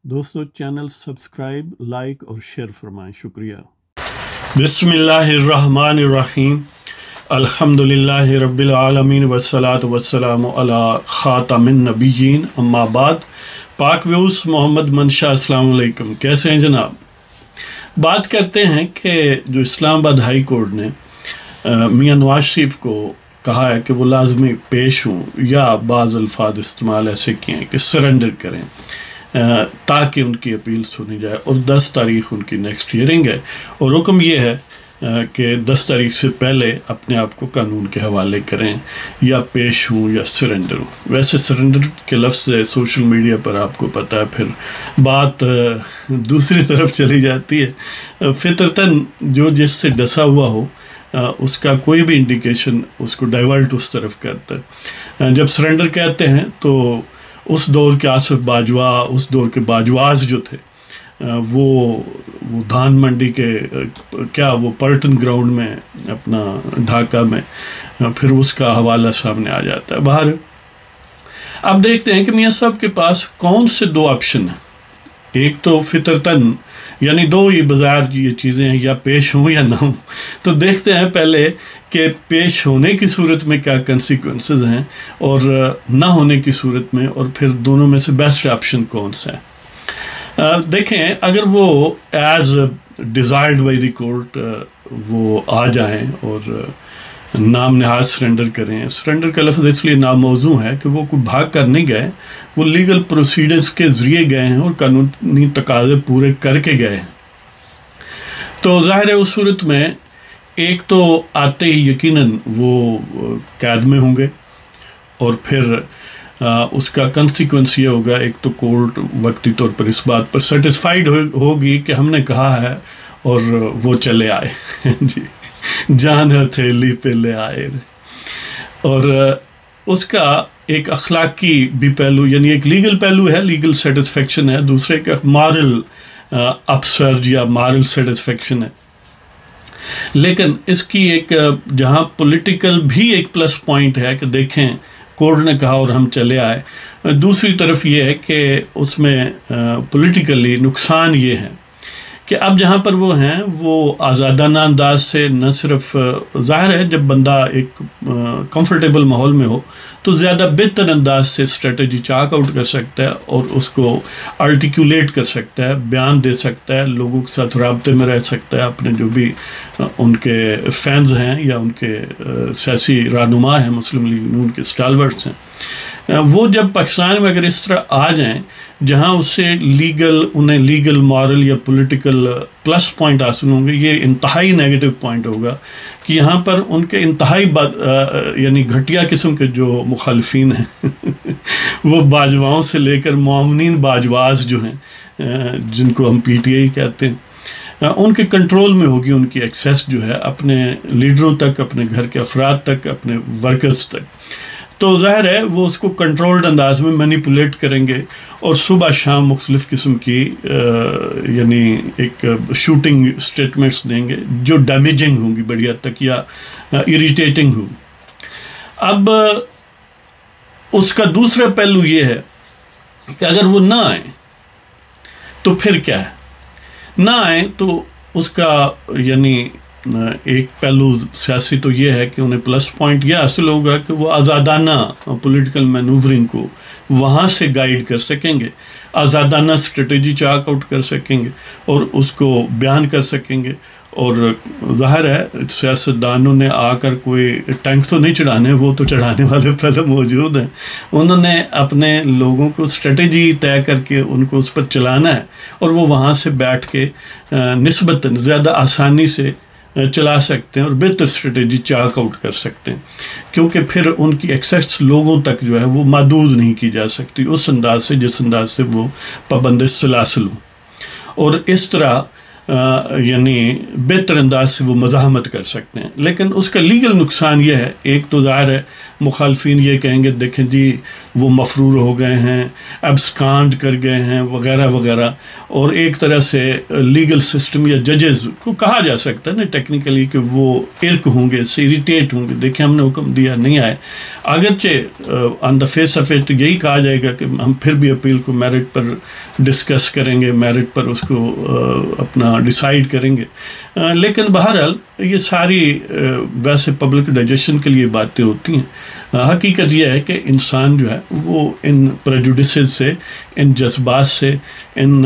دوستو channel subscribe like اور share فرمائیں، شکریہ۔ بسم اللہ الرحمن الرحیم، الحمدللہ رب العالمین والصلاة والسلام علی خاتم النبیین، اما بعد۔ پاک ویوز محمد منشا، السلام علیکم، کیسے ہیں جناب؟ بات کرتے ہیں کہ جو اسلام آباد ہائی کورٹ نے میاں نواز شریف کو کہا ہے کہ وہ لازمی پیش ہوں یا بعض الفاظ استعمال ایسے کیے ہیں کہ سرنڈر کریں تاکہ ان کی اپیل سنی جائے، اور 10 تاریخ ان کی نیکسٹ ہیئرنگ ہے، اور حکم یہ ہے کہ 10 تاریخ سے پہلے اپنے آپ کو قانون کے حوالے کریں، یا پیش ہوں یا سرنڈر ہوں۔ ویسے سرنڈر کے لفظ سے سوشل میڈیا پر آپ کو پتہ ہے پھر بات دوسری طرف چلی جاتی ہے۔ فطرتاً جو جس سے ڈسا ہوا ہو اس کا کوئی بھی انڈیکیشن اس کو ڈائیورٹ اس طرف کرتا ہے۔ جب سرنڈر کہتے ہیں تو اس دور کے آصف باجوہ، اس دور کے باجواز جو تھے وہ دھان منڈی کے وہ پلٹن گراؤنڈ میں اپنا ڈھاکہ میں پھر اس کا حوالہ سامنے آ جاتا ہے۔ باہر اب دیکھتے ہیں کہ میاں صاحب کے پاس کون سے 2 آپشن ہیں۔ ایک تو فطرتاً یعنی 2 ہی بظاہر یہ چیزیں ہیں، یا پیش ہوں یا نہ ہوں۔ تو دیکھتے ہیں پہلے کہ پیش ہونے کی صورت میں کیا کنسیکوینسز ہیں اور نہ ہونے کی صورت میں، اور پھر دونوں میں سے بیسٹ آپشن کون سا ہے۔ دیکھیں، اگر وہ as desired by the court وہ آ جائیں اور نام نہاد سرنڈر کریں۔ سرنڈر کا لفظ اس لیے ناموزوں ہے کہ وہ کوئی بھاگ کر نہیں گئے، وہ لیگل پروسیڈرز کے ذریعے گئے ہیں اور قانونی تقاضے پورے کر کے گئے ہیں۔ تو ظاہر ہے اس صورت میں ایک تو آتے ہی یقیناً وہ قید میں ہوں گے، اور پھر اس کا کنسیکوینس یہ ہوگا، ایک تو کورٹ وقتی طور پر اس بات پر سیٹسفائیڈ ہوگی کہ ہم نے کہا ہے اور وہ چلے آئے جی، جان ہتھیلی پہ لے آئے، اور اس کا ایک اخلاقی بھی پہلو، یعنی ایک لیگل پہلو ہے، لیگل سیٹسفیکشن ہے، دوسرے کا مارل اپسرج یا مارل سیٹسفیکشن ہے۔ لیکن اس کی ایک جہاں پولیٹیکل بھی ایک پلس پوائنٹ ہے کہ دیکھیں کورٹ نے کہا اور ہم چلے آئے، دوسری طرف یہ ہے کہ اس میں پولیٹیکلی نقصان یہ ہے کہ اب جہاں پر وہ ہیں وہ آزادانہ انداز سے نہ صرف ظاہر ہے جب بندہ ایک کمفرٹیبل ماحول میں ہو تو زیادہ بہتر انداز سے اسٹریٹجی چاک آؤٹ کر سکتا ہے اور اس کو آرٹیکولیٹ کر سکتا ہے، بیان دے سکتا ہے، لوگوں کے ساتھ رابطے میں رہ سکتا ہے، اپنے جو بھی ان کے فینز ہیں یا ان کے سیاسی رہنما ہیں، مسلم لیگ نون کے اسٹالورٹس ہیں، وہ جب پاکستان میں اگر اس طرح آ جائیں جہاں اسے انہیں لیگل مارل یا پولیٹیکل پلس پوائنٹ حاصل ہوں گے، یہ انتہائی نیگیٹو پوائنٹ ہوگا کہ یہاں پر ان کے انتہائی یعنی گھٹیا قسم کے جو مخالفین ہیں وہ باجواؤں سے لے کر معاونین باجواز جو ہیں جن کو ہم پی ٹی آئی کہتے ہیں، ان کے کنٹرول میں ہوگی ان کی ایکسیس جو ہے اپنے لیڈروں تک، اپنے گھر کے افراد تک، اپنے ورکرز تک۔ تو ظاہر ہے وہ اس کو کنٹرولڈ انداز میں مینیپولیٹ کریں گے اور صبح شام مختلف قسم کی یعنی ایک شوٹنگ سٹیٹمنٹس دیں گے جو ڈیمیجنگ ہوں گی بڑی حد تک یا اریٹیٹنگ ہوں۔ اب اس کا دوسرا پہلو یہ ہے کہ اگر وہ نہ آئیں تو پھر کیا ہے؟ نہ آئیں تو اس کا یعنی ایک پہلو سیاسی تو یہ ہے کہ انہیں پلس پوائنٹ یہ حاصل ہوگا کہ وہ آزادانہ پولیٹیکل مینوورنگ کو وہاں سے گائیڈ کر سکیں گے، آزادانہ اسٹریٹجی چاک آؤٹ کر سکیں گے اور اس کو بیان کر سکیں گے۔ اور ظاہر ہے سیاستدانوں نے آ کر کوئی ٹینک تو نہیں چڑھانے، وہ تو چڑھانے والے پہلے موجود ہیں، انہوں نے اپنے لوگوں کو اسٹریٹجی طے کر کے ان کو اس پر چلانا ہے، اور وہ وہاں سے بیٹھ کے نسبتاً زیادہ آسانی سے چلا سکتے ہیں اور بہتر اسٹریٹجی چاک آؤٹ کر سکتے ہیں، کیونکہ پھر ان کی ایکسیس لوگوں تک جو ہے وہ محدود نہیں کی جا سکتی اس انداز سے جس انداز سے وہ پابند سلاسل ہوں۔ اور اس طرح یعنی بہتر انداز سے وہ مزاحمت کر سکتے ہیں. لیکن اس کا لیگل نقصان یہ ہے، ایک تو ظاہر ہے مخالفین یہ کہیں گے دیکھیں جی وہ مفرور ہو گئے ہیں، ابسکانڈ کر گئے ہیں وغیرہ وغیرہ، اور ایک طرح سے لیگل سسٹم یا ججز کو کہا جا سکتا ہے نا ٹیکنیکلی کہ وہ ارک ہوں گے، اس سے اریٹیٹ ہوں گے، دیکھیں ہم نے حکم دیا نہیں آئے. اگرچہ آن دا فیس آف اٹ یہی کہا جائے گا کہ ہم پھر بھی اپیل کو میرٹ پر ڈسکس کریں گے، میرٹ پر اس کو اپنا ڈیسائیڈ کریں گے. لیکن بہرحال یہ ساری ویسے پبلک ڈائجیشن کے لیے باتیں ہوتی ہیں. حقیقت یہ ہے کہ انسان جو ہے وہ ان پریجوڈسز سے، ان جذبات سے، ان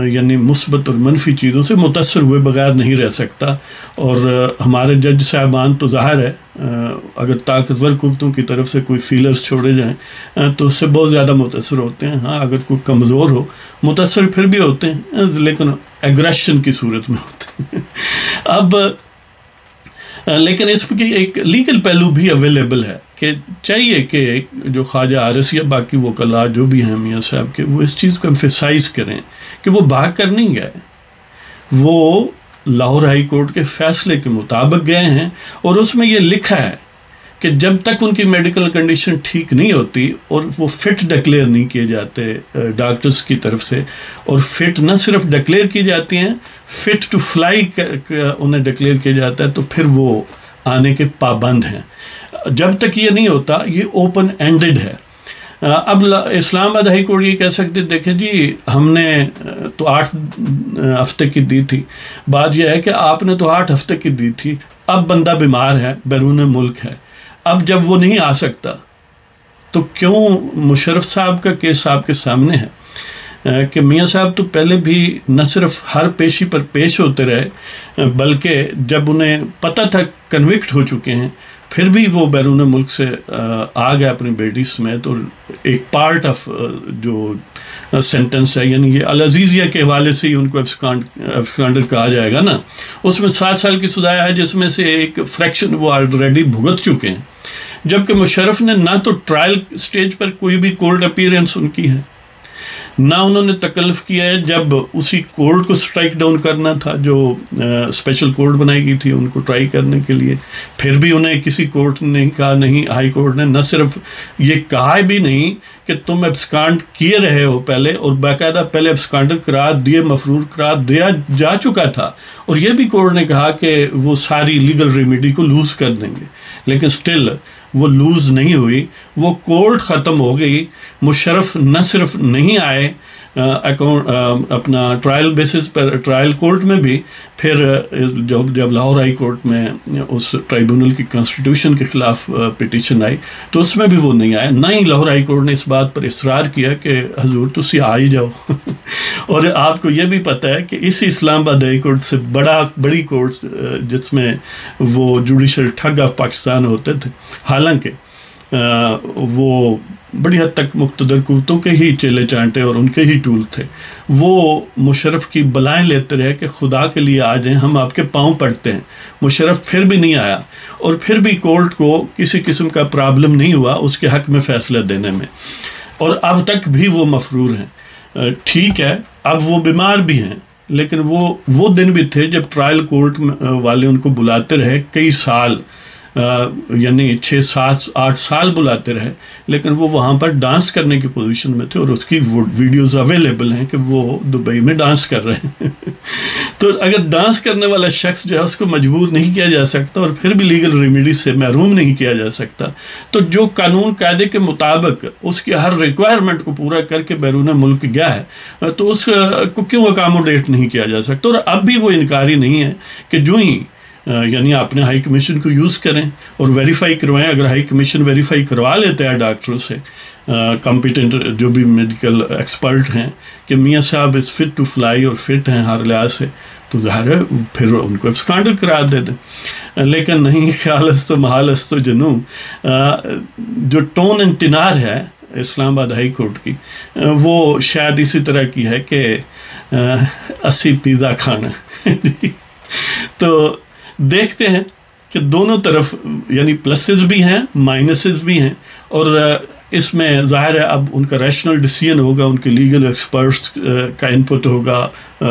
یعنی مثبت اور منفی چیزوں سے متاثر ہوئے بغیر نہیں رہ سکتا. اور ہمارے جج صاحبان تو ظاہر ہے اگر طاقتور قوتوں کی طرف سے کوئی فیلرز چھوڑے جائیں تو اس سے بہت زیادہ متاثر ہوتے ہیں. ہاں اگر کوئی کمزور ہو متاثر پھر بھی ہوتے ہیں، لیکن ایگریشن کی صورت میں ہوتے ہیں. اب لیکن اس کی ایک لیگل پہلو بھی اویلیبل ہے کہ چاہیے کہ جو خواجہ عارض یا باقی وکلاء جو بھی ہیں میاں صاحب کے، وہ اس چیز کو ایمفیسائز کریں کہ وہ بھاگ کر نہیں گئے، وہ لاہور ہائی کورٹ کے فیصلے کے مطابق گئے ہیں. اور اس میں یہ لکھا ہے کہ جب تک ان کی میڈیکل کنڈیشن ٹھیک نہیں ہوتی اور وہ فٹ ڈکلیئر نہیں کیے جاتے ڈاکٹرز کی طرف سے، اور فٹ نہ صرف ڈکلیئر کی جاتی ہیں، فٹ ٹو فلائی انہیں ڈکلیئر کیا جاتا ہے، تو پھر وہ آنے کے پابند ہیں. جب تک یہ نہیں ہوتا یہ اوپن اینڈڈ ہے. اب اسلام آباد ہائی کورٹ یہ کہہ سکتے دیکھیں جی ہم نے تو 8 ہفتے کی دی تھی، بات یہ ہے کہ آپ نے تو 8 ہفتے کی دی تھی، اب بندہ بیمار ہے، بیرون ملک ہے، اب جب وہ نہیں آ سکتا تو کیوں مشرف صاحب کا کیس آپ کے سامنے ہے کہ میاں صاحب تو پہلے بھی نہ صرف ہر پیشی پر پیش ہوتے رہے، بلکہ جب انہیں پتہ تھا کنوکٹ ہو چکے ہیں پھر بھی وہ بیرون ملک سے آ گئے اپنی بیٹی سمیت. اور ایک پارٹ آف جو سینٹنس ہے، یعنی یہ العزیزیہ کے حوالے سے ہی ان کو ایبسکانڈر کہا جائے گا نا، اس میں 7 سال کی سزا ہے جس میں سے ایک فریکشن وہ آلریڈی بھگت چکے ہیں. جبکہ مشرف نے نہ تو ٹرائل سٹیج پر کوئی بھی کورٹ اپیرنس ان کی ہے، نہ انہوں نے تکلف کیا ہے جب اسی کورٹ کو سٹرائک ڈاؤن کرنا تھا جو اسپیشل کورٹ بنائی گئی تھی ان کو ٹرائی کرنے کے لیے، پھر بھی انہیں کسی کورٹ نے نہیں کہا، نہیں ہائی کورٹ نے نہ صرف یہ کہا بھی نہیں کہ تم ایبسکانڈ کیے رہے ہو پہلے، اور باقاعدہ پہلے ایبسکانڈر قرار دیے، مفرور قرار دیا جا چکا تھا، اور یہ بھی کورٹ نے کہا کہ وہ ساری لیگل ریمیڈی کو لوز کر دیں گے. لیکن سٹل وہ لوز نہیں ہوئی، وہ کورٹ ختم ہو گئی. مشرف نہ صرف نہیں آئے اپنا ٹرائل بیسس پر ٹرائل کورٹ میں بھی، پھر جب لاہور ہائی کورٹ میں اس ٹرائیبونل کی کانسٹیٹیوشن کے خلاف پٹیشن آئی تو اس میں بھی وہ نہیں آئے. نہ ہی لاہور ہائی کورٹ نے اس بات پر اصرار کیا کہ حضور تسی آ ہی جاؤ. اور آپ کو یہ بھی پتہ ہے کہ اسی اسلام آباد ہائی کورٹ سے بڑی کورٹ جس میں وہ جوڈیشل ٹھگ آف پاکستان ہوتے تھے، حالانکہ وہ بڑی حد تک مقتدر قوتوں کے ہی چیلے چانٹے اور ان کے ہی ٹول تھے، وہ مشرف کی بلائیں لیتے رہے کہ خدا کے لیے آ جائیں، ہم آپ کے پاؤں پڑتے ہیں. مشرف پھر بھی نہیں آیا، اور پھر بھی کورٹ کو کسی قسم کا پرابلم نہیں ہوا اس کے حق میں فیصلہ دینے میں، اور اب تک بھی وہ مفرور ہیں. ٹھیک ہے اب وہ بیمار بھی ہیں، لیکن وہ دن بھی تھے جب ٹرائل کورٹ والے ان کو بلاتے رہے کئی سال، یعنی 6 7 8 سال بلاتے رہے، لیکن وہ وہاں پر ڈانس کرنے کی پوزیشن میں تھے، اور اس کی ویڈیوز اویلیبل ہیں کہ وہ دبئی میں ڈانس کر رہے ہیں. تو اگر ڈانس کرنے والا شخص جو ہے اس کو مجبور نہیں کیا جا سکتا اور پھر بھی لیگل ریمیڈی سے محروم نہیں کیا جا سکتا، تو جو قانون قاعدے کے مطابق اس کی ہر ریکوائرمنٹ کو پورا کر کے بیرون ملک گیا ہے تو اس کو کیوں اکاموڈیٹ نہیں کیا جا سکتا. اور اب بھی وہ انکاری نہیں ہے کہ جو ہی یعنی آپ نے ہائی کمیشن کو یوز کریں اور ویریفائی کروائیں. اگر ہائی کمیشن ویریفائی کروا لیتا ہے ڈاکٹروں سے، کمپیٹنٹ جو بھی میڈیکل ایکسپرٹ ہیں کہ میاں صاحب از فٹ ٹو فلائی اور فٹ ہیں ہر لحاظ سے، تو ظاہر ہے پھر ان کو ایبسکانڈر قرار دے دیں. لیکن نہیں، خیال است و محال است و جنوں، جو ٹون اینڈ ٹنار ہے اسلام آباد ہائی کورٹ کی وہ شاید اسی طرح کی ہے کہ 80 پیزا کھانا. تو دیکھتے ہیں کہ دونوں طرف یعنی پلسز بھی ہیں، مائنسز بھی ہیں، اور اس میں ظاہر ہے اب ان کا ریشنل ڈیسیژن ہوگا، ان کے لیگل ایکسپرٹس کا انپٹ ہوگا،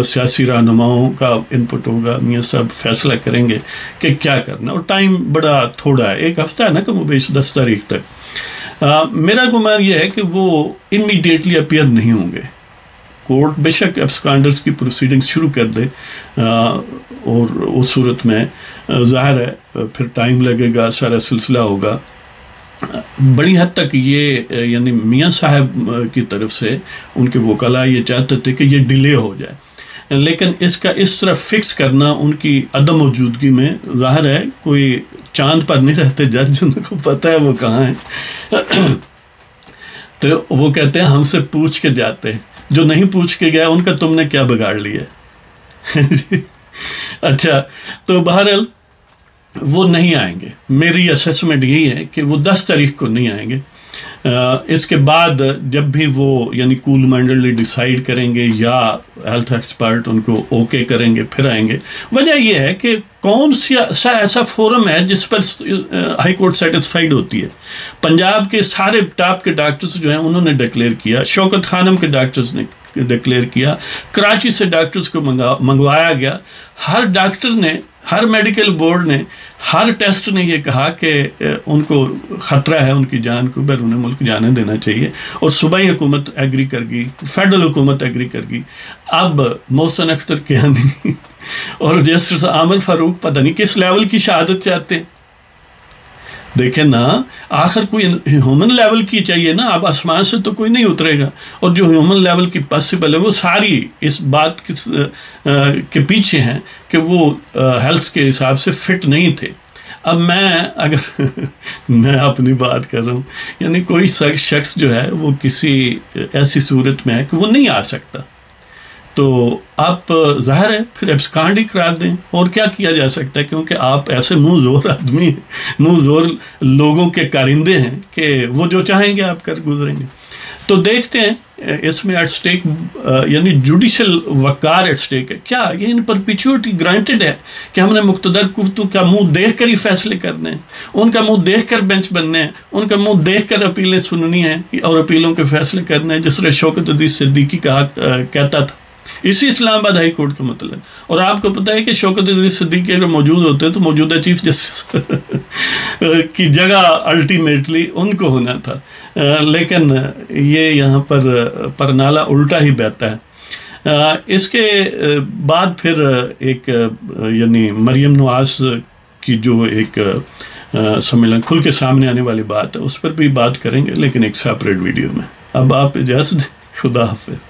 سیاسی رہنماؤں کا انپٹ ہوگا، میاں صاحب فیصلہ کریں گے کہ کیا کرنا، اور ٹائم بڑا تھوڑا ہے، 1 ہفتہ ہے نا کم و بیش 10 تاریخ تک۔ میرا گمان یہ ہے کہ وہ امیڈیٹلی اپیئر نہیں ہوں گے۔ کورٹ بے شک ایبسکانڈرز کی پروسیڈنگز شروع کر دے، اور اس صورت میں ظاہر ہے پھر ٹائم لگے گا، سارا سلسلہ ہوگا۔ بڑی حد تک یہ یعنی میاں صاحب کی طرف سے ان کے وکلاء یہ چاہتے تھے کہ یہ ڈیلے ہو جائے، لیکن اس کا اس طرح فکس کرنا ان کی عدم موجودگی میں، ظاہر ہے کوئی چاند پر نہیں رہتے جج، ان کو پتہ ہے وہ کہاں ہیں، تو وہ کہتے ہیں ہم سے پوچھ کے جاتے ہیں، جو نہیں پوچھ کے گیا ان کا تم نے کیا بگاڑ لیا۔ اچھا، تو بہرحال وہ نہیں آئیں گے، میری اسیسمنٹ یہی ہے کہ وہ 10 تاریخ کو نہیں آئیں گے۔ اس کے بعد جب بھی وہ یعنی کول مائنڈلی ڈیسائیڈ کریں گے یا ہیلتھ ایکسپرٹ ان کو اوکے کریں گے پھر آئیں گے۔ وجہ یہ ہے کہ کون سا ایسا فورم ہے جس پر ہائی کورٹ سیٹسفائیڈ ہوتی ہے؟ پنجاب کے سارے ٹاپ کے ڈاکٹرز جو ہیں انہوں نے ڈکلیئر کیا، شوکت خانم کے ڈاکٹرز نے ڈکلیئر کیا، کراچی سے ڈاکٹرز کو منگوایا گیا، ہر ڈاکٹر نے، ہر میڈیکل بورڈ نے، ہر ٹیسٹ نے یہ کہا کہ ان کو خطرہ ہے ان کی جان کو، بیرون ملک جانے دینا چاہیے، اور صوبائی حکومت ایگری کر گئی، فیڈرل حکومت ایگری کر گئی۔ اب محسن اختر کیانی اور جسٹس عامر فاروق پتہ نہیں کس لیول کی شہادت چاہتے ہیں۔ دیکھیں نا، آخر کوئی ہیومن لیول کی چاہیے نا، اب آسمان سے تو کوئی نہیں اترے گا، اور جو ہیومن لیول کی پاسبل ہے وہ ساری اس بات کے پیچھے ہیں کہ وہ ہیلتھ کے حساب سے فٹ نہیں تھے۔ اب اگر میں اپنی بات کر رہا ہوں، یعنی کوئی شخص جو ہے وہ کسی ایسی صورت میں ہے کہ وہ نہیں آ سکتا، تو آپ ظاہر ہے پھر ایبسکانڈ ہی قرار دیں، اور کیا کیا جا سکتا ہے، کیونکہ آپ ایسے منہ زور آدمی ہیں، منہ زور لوگوں کے کارندے ہیں کہ وہ جو چاہیں گے آپ کر گزریں گے۔ تو دیکھتے ہیں اس میں ایٹ سٹیک یعنی جوڈیشل وقار ایٹ سٹیک ہے کیا، یہ ان پرپیچوٹی گرانٹیڈ ہے کہ ہم نے مقتدر قوتوں کا منہ دیکھ کر ہی فیصلے کرنے ہیں، ان کا منہ دیکھ کر بینچ بننے ہیں، ان کا منہ دیکھ کر اپیلیں سننی ہیں اور اپیلوں کے فیصلے کرنے ہیں، جس طرح شوکت عزیز صدیقی کہتا تھا۔ اسی اسلام آباد ہائی کورٹ کا مطلب، اور آپ کو پتہ ہے کہ شوکت عزیز صدیقی اگر موجود ہوتے تو موجودہ چیف جسٹس کی جگہ الٹیمیٹلی ان کو ہونا تھا، لیکن یہ یہاں پر پرنالہ الٹا ہی بہتا ہے۔ اس کے بعد پھر ایک یعنی مریم نواز کی جو ایک سمیلن کھل کے سامنے آنے والی بات ہے، اس پر بھی بات کریں گے، لیکن ایک سیپریٹ ویڈیو میں۔ اب آپ اجازت دیں، خدا حافظ۔